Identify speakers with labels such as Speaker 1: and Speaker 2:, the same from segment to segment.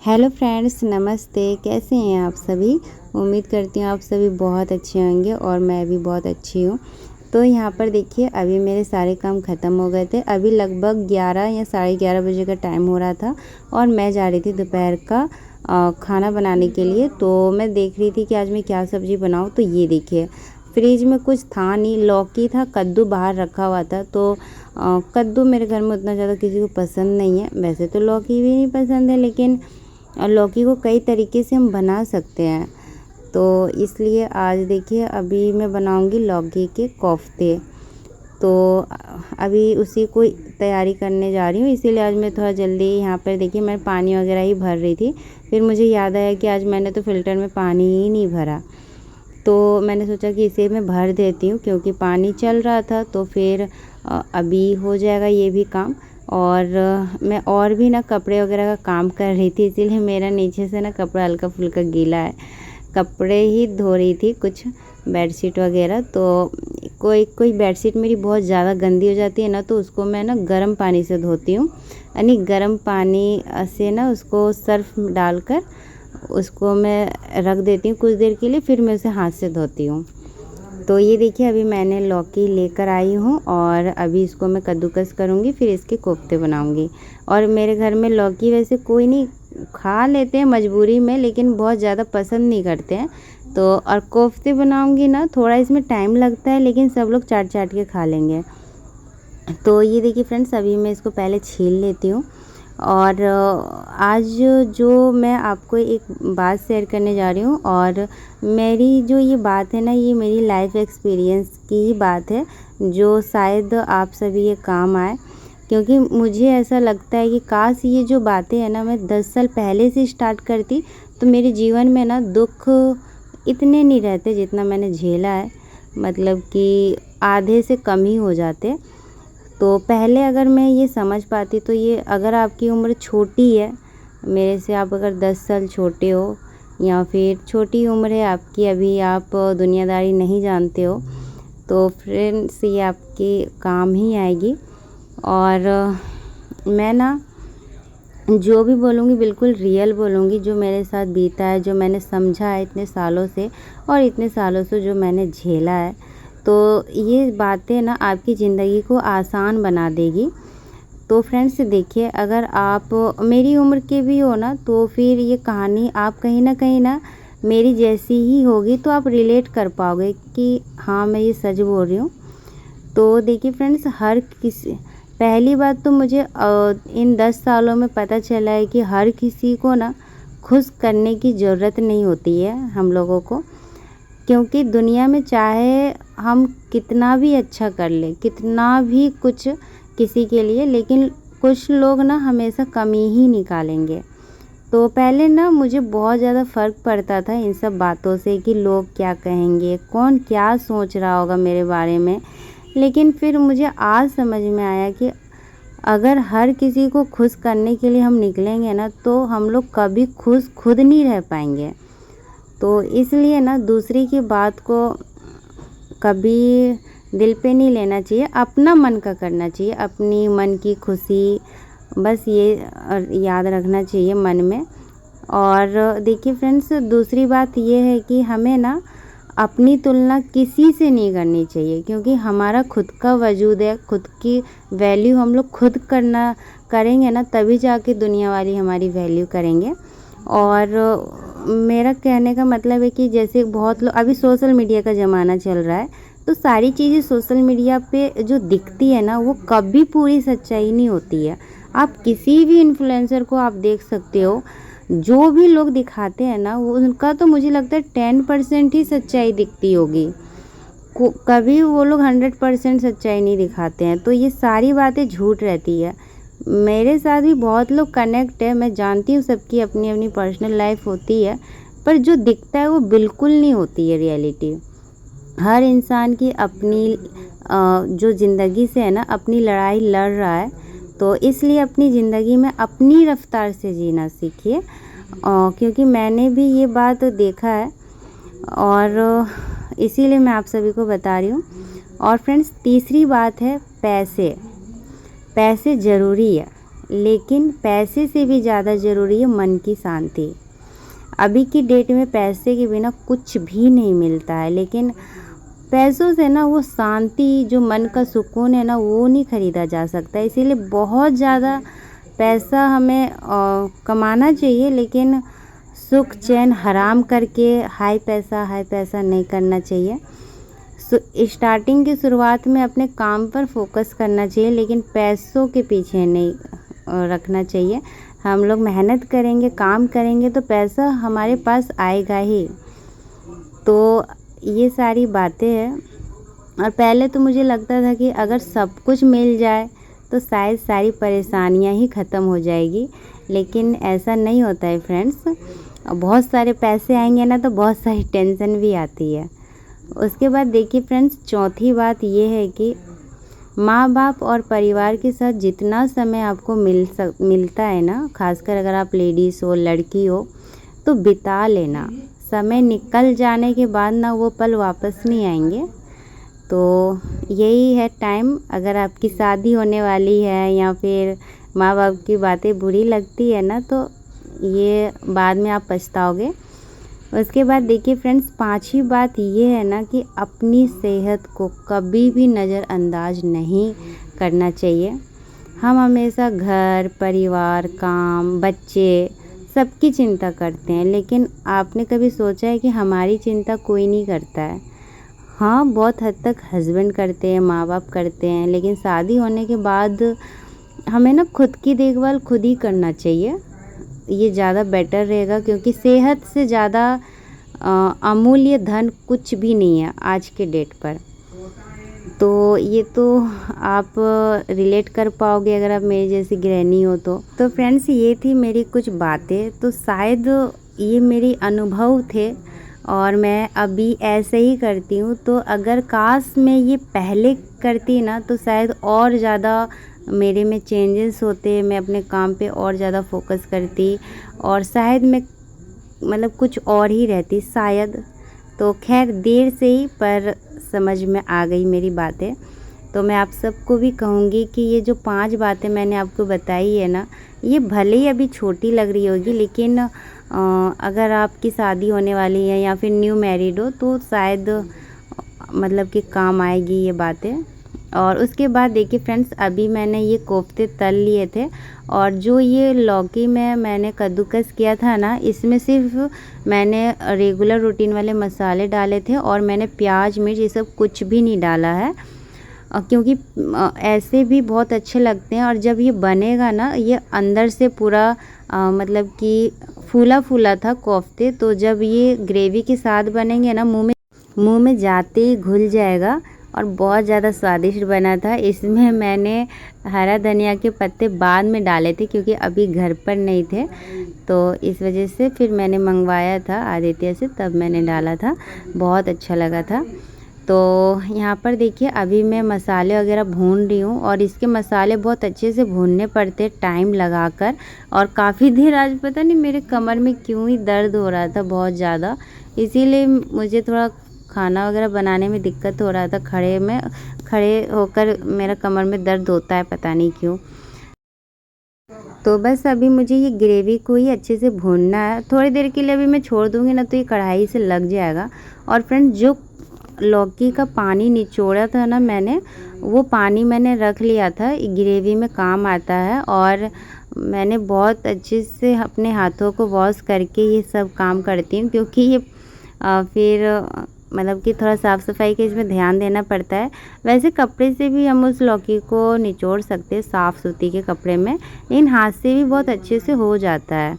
Speaker 1: Hello friends, नमस्ते। कैसे हैं आप सभी। उम्मीद करती हूँ आप सभी बहुत अच्छे होंगे और मैं भी बहुत अच्छी हूँ। तो यहाँ पर देखिए, अभी मेरे सारे काम ख़त्म हो गए थे। अभी लगभग 11 या साढ़े 11 बजे का टाइम हो रहा था और मैं जा रही थी दोपहर का खाना बनाने के लिए। तो मैं देख रही थी कि आज मैं क्या सब्ज़ी बनाऊँ। तो ये देखिए, फ्रिज में कुछ था नहीं, लौकी था, कद्दू बाहर रखा हुआ था। तो कद्दू मेरे घर में उतना ज़्यादा किसी को पसंद नहीं है। वैसे तो लौकी भी नहीं पसंद है, लेकिन लौकी को कई तरीके से हम बना सकते हैं। तो इसलिए आज देखिए, अभी मैं बनाऊंगी लौकी के कोफ्ते। तो अभी उसी को तैयारी करने जा रही हूँ, इसीलिए आज मैं थोड़ा जल्दी यहाँ पर देखिए मैं पानी वगैरह ही भर रही थी। फिर मुझे याद आया कि आज मैंने तो फ़िल्टर में पानी ही नहीं भरा। तो मैंने सोचा कि इसे मैं भर देती हूँ, क्योंकि पानी चल रहा था। तो फिर अभी हो जाएगा ये भी काम। और मैं और भी ना कपड़े वगैरह का काम कर रही थी, इसीलिए मेरा नीचे से ना कपड़ा हल्का फुल्का गीला है। कपड़े ही धो रही थी, कुछ बेडशीट वगैरह। तो कोई कोई बेडशीट मेरी बहुत ज़्यादा गंदी हो जाती है ना, तो उसको मैं ना गर्म पानी से धोती हूँ। यानी गर्म पानी से ना उसको सर्फ डालकर उसको मैं रख देती हूँ कुछ देर के लिए, फिर मैं उसे हाथ से धोती हूँ। तो ये देखिए, अभी मैंने लौकी लेकर आई हूँ और अभी इसको मैं कद्दूकस करूँगी, फिर इसके कोफ्ते बनाऊँगी। और मेरे घर में लौकी वैसे कोई नहीं, खा लेते हैं मजबूरी में, लेकिन बहुत ज़्यादा पसंद नहीं करते हैं। तो और कोफ्ते बनाऊँगी ना, थोड़ा इसमें टाइम लगता है, लेकिन सब लोग चाट चाट के खा लेंगे। तो ये देखिए फ्रेंड्स, अभी मैं इसको पहले छील लेती हूँ। और आज जो मैं आपको एक बात शेयर करने जा रही हूँ, और मेरी जो ये बात है ना, ये मेरी लाइफ एक्सपीरियंस की ही बात है, जो शायद आप सभी ये काम आए। क्योंकि मुझे ऐसा लगता है कि काश ये जो बातें हैं ना, मैं 10 साल पहले से स्टार्ट करती, तो मेरे जीवन में ना दुख इतने नहीं रहते जितना मैंने झेला है। मतलब कि आधे से कम ही हो जाते। तो पहले अगर मैं ये समझ पाती, तो ये अगर आपकी उम्र छोटी है मेरे से, आप अगर 10 साल छोटे हो, या फिर छोटी उम्र है आपकी, अभी आप दुनियादारी नहीं जानते हो, तो फ्रेंड्स ये आपके काम ही आएगी। और मैं ना जो भी बोलूँगी बिल्कुल रियल बोलूँगी, जो मेरे साथ बीता है, जो मैंने समझा है इतने सालों से, और इतने सालों से जो मैंने झेला है। तो ये बातें ना आपकी ज़िंदगी को आसान बना देगी। तो फ्रेंड्स देखिए, अगर आप मेरी उम्र के भी हो ना, तो फिर ये कहानी आप कहीं ना मेरी जैसी ही होगी, तो आप रिलेट कर पाओगे कि हाँ, मैं ये सच बोल रही हूँ। तो देखिए फ्रेंड्स, हर किसी, पहली बात तो मुझे इन 10 सालों में पता चला है कि हर किसी को ना खुश करने की ज़रूरत नहीं होती है हम लोगों को। क्योंकि दुनिया में चाहे हम कितना भी अच्छा कर लें, कितना भी कुछ किसी के लिए, लेकिन कुछ लोग ना हमेशा कमी ही निकालेंगे। तो पहले ना मुझे बहुत ज़्यादा फ़र्क पड़ता था इन सब बातों से, कि लोग क्या कहेंगे, कौन क्या सोच रहा होगा मेरे बारे में। लेकिन फिर मुझे आज समझ में आया कि अगर हर किसी को खुश करने के लिए हम निकलेंगे ना, तो हम लोग कभी खुश खुद नहीं रह पाएंगे। तो इसलिए ना दूसरी की बात को कभी दिल पे नहीं लेना चाहिए, अपना मन का करना चाहिए, अपनी मन की खुशी, बस ये याद रखना चाहिए मन में। और देखिए फ्रेंड्स, दूसरी बात ये है कि हमें ना अपनी तुलना किसी से नहीं करनी चाहिए, क्योंकि हमारा खुद का वजूद है, खुद की वैल्यू हम लोग खुद करेंगे ना, तभी जाके दुनिया वाली हमारी वैल्यू करेंगे। और मेरा कहने का मतलब है कि जैसे बहुत लोग, अभी सोशल मीडिया का ज़माना चल रहा है, तो सारी चीज़ें सोशल मीडिया पे जो दिखती है ना, वो कभी पूरी सच्चाई नहीं होती है। आप किसी भी इन्फ्लुएंसर को आप देख सकते हो, जो भी लोग दिखाते हैं ना, वो उनका तो मुझे लगता है 10% ही सच्चाई दिखती होगी। कभी वो लोग 100% सच्चाई नहीं दिखाते हैं। तो ये सारी बातें झूठ रहती है। मेरे साथ भी बहुत लोग कनेक्ट है, मैं जानती हूँ सबकी अपनी अपनी पर्सनल लाइफ होती है, पर जो दिखता है वो बिल्कुल नहीं होती है रियलिटी। हर इंसान की अपनी जो ज़िंदगी से है ना, अपनी लड़ाई लड़ रहा है। तो इसलिए अपनी ज़िंदगी में अपनी रफ्तार से जीना सीखिए, क्योंकि मैंने भी ये बात देखा है, और इसीलिए मैं आप सभी को बता रही हूँ। और फ्रेंड्स, तीसरी बात है पैसे। पैसे ज़रूरी है, लेकिन पैसे से भी ज़्यादा ज़रूरी है मन की शांति। अभी की डेट में पैसे के बिना कुछ भी नहीं मिलता है, लेकिन पैसों से ना वो शांति, जो मन का सुकून है ना, वो नहीं ख़रीदा जा सकता। इसीलिए बहुत ज़्यादा पैसा हमें कमाना चाहिए, लेकिन सुख चैन हराम करके हाई पैसा नहीं करना चाहिए। स्टार्टिंग की शुरुआत में अपने काम पर फोकस करना चाहिए, लेकिन पैसों के पीछे नहीं रखना चाहिए। हम लोग मेहनत करेंगे, काम करेंगे तो पैसा हमारे पास आएगा ही। तो ये सारी बातें हैं। और पहले तो मुझे लगता था कि अगर सब कुछ मिल जाए तो शायद सारी परेशानियां ही ख़त्म हो जाएगी, लेकिन ऐसा नहीं होता है फ्रेंड्स। बहुत सारे पैसे आएंगे ना तो बहुत सारी टेंशन भी आती है। उसके बाद देखिए फ्रेंड्स, चौथी बात ये है कि माँ बाप और परिवार के साथ जितना समय आपको मिलता है ना, खासकर अगर आप लेडीज़ हो, लड़की हो, तो बिता लेना। समय निकल जाने के बाद ना वो पल वापस नहीं आएंगे। तो यही है टाइम। अगर आपकी शादी होने वाली है या फिर माँ बाप की बातें बुरी लगती है ना, तो ये बाद में आप पछताओगे। उसके बाद देखिए फ्रेंड्स, पांचवी बात ये है ना कि अपनी सेहत को कभी भी नज़रअंदाज नहीं करना चाहिए। हम हमेशा घर, परिवार, काम, बच्चे सबकी चिंता करते हैं, लेकिन आपने कभी सोचा है कि हमारी चिंता कोई नहीं करता है? हाँ, बहुत हद तक हस्बैंड करते हैं, माँ बाप करते हैं, लेकिन शादी होने के बाद हमें ना खुद की देखभाल खुद ही करना चाहिए। ये ज़्यादा बेटर रहेगा, क्योंकि सेहत से ज़्यादा अमूल्य धन कुछ भी नहीं है आज के डेट पर। तो ये तो आप रिलेट कर पाओगे अगर आप मेरी जैसी गृहिणी हो तो फ्रेंड्स, ये थी मेरी कुछ बातें। तो शायद ये मेरी अनुभव थे और मैं अभी ऐसे ही करती हूँ। तो अगर काश मैं ये पहले करती ना, तो शायद और ज़्यादा मेरे में चेंजेस होते, मैं अपने काम पे और ज़्यादा फोकस करती और शायद मैं मतलब कुछ और ही रहती शायद। तो खैर, देर से ही पर समझ में आ गई मेरी बातें। तो मैं आप सबको भी कहूँगी कि ये जो 5 बातें मैंने आपको बताई है ना, ये भले ही अभी छोटी लग रही होगी, लेकिन अगर आपकी शादी होने वाली है या फिर न्यू मैरिड हो तो शायद मतलब कि काम आएगी ये बातें। और उसके बाद देखिए फ्रेंड्स, अभी मैंने ये कोफ्ते तल लिए थे और जो ये लौकी में मैंने कद्दूकस किया था ना, इसमें सिर्फ मैंने रेगुलर रूटीन वाले मसाले डाले थे और मैंने प्याज, मिर्च ये सब कुछ भी नहीं डाला है, क्योंकि ऐसे भी बहुत अच्छे लगते हैं। और जब ये बनेगा ना, ये अंदर से पूरा मतलब कि फूला फूला था कोफ्ते, तो जब ये ग्रेवी के साथ बनेंगे ना, मुंह में जाते ही घुल जाएगा और बहुत ज़्यादा स्वादिष्ट बना था। इसमें मैंने हरा धनिया के पत्ते बाद में डाले थे, क्योंकि अभी घर पर नहीं थे, तो इस वजह से फिर मैंने मंगवाया था आदित्य से, तब मैंने डाला था। बहुत अच्छा लगा था। तो यहाँ पर देखिए, अभी मैं मसाले वगैरह भून रही हूँ और इसके मसाले बहुत अच्छे से भूनने पड़ते टाइम लगाकर। और काफ़ी देर आज पता नहीं मेरे कमर में क्यों ही दर्द हो रहा था बहुत ज़्यादा, इसीलिए मुझे थोड़ा खाना वगैरह बनाने में दिक्कत हो रहा था। खड़े होकर मेरा कमर में दर्द होता है, पता नहीं क्यों। तो बस अभी मुझे ये ग्रेवी को ही अच्छे से भूनना है। थोड़ी देर के लिए अभी मैं छोड़ दूँगी ना, तो ये कढ़ाई से लग जाएगा। और फ्रेंड्स, जो लौकी का पानी निचोड़ा था ना मैंने, वो पानी मैंने रख लिया था, ग्रेवी में काम आता है। और मैंने बहुत अच्छे से अपने हाथों को वॉश करके ये सब काम करती हूँ, क्योंकि ये फिर मतलब कि थोड़ा साफ़ सफाई का इसमें ध्यान देना पड़ता है। वैसे कपड़े से भी हम उस लौकी को निचोड़ सकते हैं, साफ़ सूती के कपड़े में, लेकिन हाथ से भी बहुत अच्छे से हो जाता है।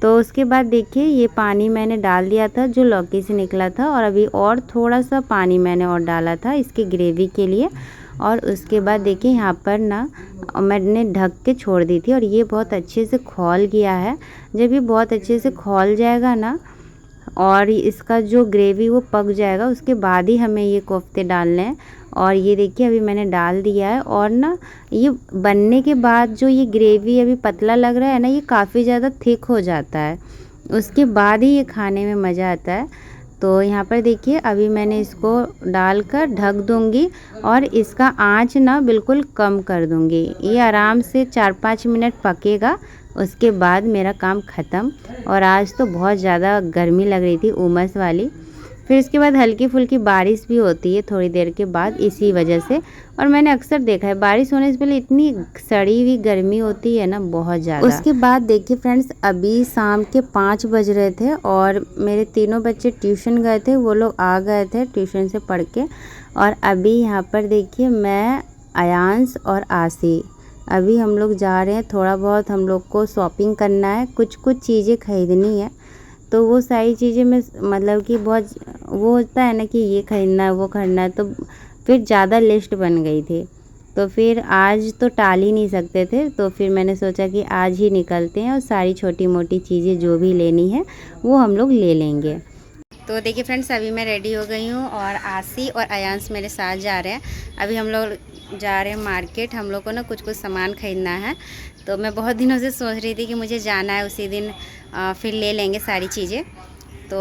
Speaker 1: तो उसके बाद देखिए, ये पानी मैंने डाल दिया था जो लौकी से निकला था, और अभी और थोड़ा सा पानी मैंने और डाला था इसकी ग्रेवी के लिए। और उसके बाद देखिए, यहाँ पर ना मैंने ढक के छोड़ दी थी और ये बहुत अच्छे से खौल गया है। जब ये बहुत अच्छे से खौल जाएगा ना और इसका जो ग्रेवी वो पक जाएगा, उसके बाद ही हमें ये कोफ्ते डालने हैं। और ये देखिए, अभी मैंने डाल दिया है। और ना, ये बनने के बाद जो ये ग्रेवी अभी पतला लग रहा है ना, ये काफ़ी ज़्यादा थिक हो जाता है, उसके बाद ही ये खाने में मज़ा आता है। तो यहाँ पर देखिए अभी मैंने इसको डालकर ढक दूँगी और इसका आँच ना बिल्कुल कम कर दूँगी। ये आराम से 4-5 मिनट पकेगा, उसके बाद मेरा काम ख़त्म। और आज तो बहुत ज़्यादा गर्मी लग रही थी, उमस वाली। फिर इसके बाद हल्की फुल्की बारिश भी होती है थोड़ी देर के बाद इसी वजह से। और मैंने अक्सर देखा है बारिश होने से पहले इतनी सड़ी हुई गर्मी होती है ना, बहुत ज़्यादा। उसके बाद देखिए फ्रेंड्स, अभी शाम के 5 बज रहे थे और मेरे तीनों बच्चे ट्यूशन गए थे, वो लोग आ गए थे ट्यूशन से पढ़ के। और अभी यहाँ पर देखिए मैं, अयांश और आसी, अभी हम लोग जा रहे हैं। थोड़ा बहुत हम लोग को शॉपिंग करना है, कुछ चीज़ें खरीदनी है। तो वो सारी चीज़ें में मतलब कि बहुत वो होता है ना कि ये खरीदना है वो खरीदना है, तो फिर ज़्यादा लिस्ट बन गई थी। तो फिर आज तो टाल ही नहीं सकते थे, तो फिर मैंने सोचा कि आज ही निकलते हैं और सारी छोटी मोटी चीज़ें जो भी लेनी है वो हम लोग ले लेंगे। तो देखिए फ्रेंड्स, अभी मैं रेडी हो गई हूँ और आसी और अयांश मेरे साथ जा रहे हैं। अभी हम लोग जा रहे हैं मार्केट, हम लोग को ना कुछ सामान खरीदना है। तो मैं बहुत दिनों से सोच रही थी कि मुझे जाना है, उसी दिन फिर ले लेंगे सारी चीज़ें। तो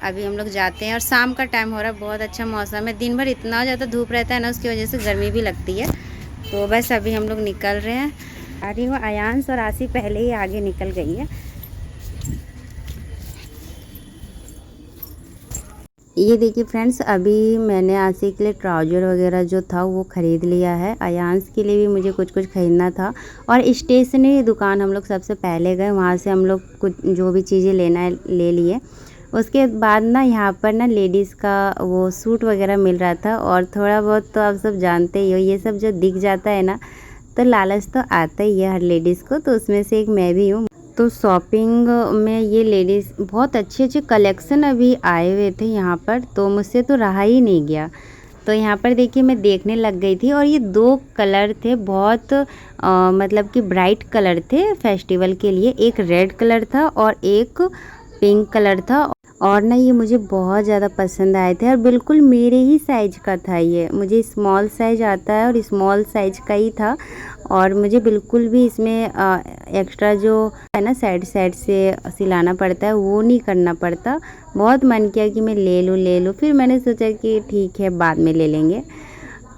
Speaker 1: अभी हम लोग जाते हैं और शाम का टाइम हो रहा है, बहुत अच्छा मौसम है। दिन भर इतना ज़्यादा धूप रहता है ना, उसकी वजह से गर्मी भी लगती है। तो बस अभी हम लोग निकल रहे हैं। आ रही हूँ, अयांश और आसी पहले ही आगे निकल गई है। ये देखिए फ्रेंड्स, अभी मैंने आसी के लिए ट्राउज़र वगैरह जो था वो ख़रीद लिया है। अयांश के लिए भी मुझे कुछ ख़रीदना था। और स्टेशनरी दुकान हम लोग सबसे पहले गए, वहाँ से हम लोग कुछ जो भी चीज़ें लेना है ले लिए। उसके बाद ना यहाँ पर ना लेडीज़ का वो सूट वगैरह मिल रहा था। और थोड़ा बहुत तो आप सब जानते ही हो, ये सब जो दिख जाता है ना तो लालच तो आता ही है हर लेडीज़ को, तो उसमें से एक मैं भी हूँ। तो शॉपिंग में ये लेडीज़ बहुत अच्छे कलेक्शन अभी आए हुए थे यहाँ पर, तो मुझसे तो रहा ही नहीं गया। तो यहाँ पर देखिए मैं देखने लग गई थी। और ये 2 कलर थे, बहुत मतलब कि ब्राइट कलर थे फेस्टिवल के लिए। एक रेड कलर था और एक पिंक कलर था। और ना ये मुझे बहुत ज़्यादा पसंद आए थे और बिल्कुल मेरे ही साइज़ का था। ये मुझे स्मॉल साइज़ आता है और स्मॉल साइज़ का ही था। और मुझे बिल्कुल भी इसमें एक्स्ट्रा जो है ना साइड से सिलाना पड़ता है वो नहीं करना पड़ता। बहुत मन किया कि मैं ले लूँ। फिर मैंने सोचा कि ठीक है बाद में ले लेंगे,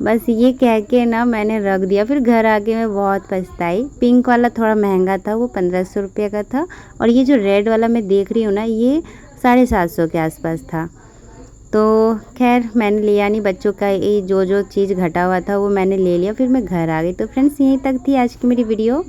Speaker 1: बस ये कह के ना मैंने रख दिया। फिर घर आके मैं बहुत पछताई। पिंक वाला थोड़ा महंगा था, वो 1500 रुपये का था। और ये जो रेड वाला मैं देख रही हूँ ना, ये 750 के आसपास था। तो खैर मैंने लिया नहीं, बच्चों का ये जो चीज़ घटा हुआ था वो मैंने ले लिया। फिर मैं घर आ गई। तो फ्रेंड्स, यहीं तक थी आज की मेरी वीडियो।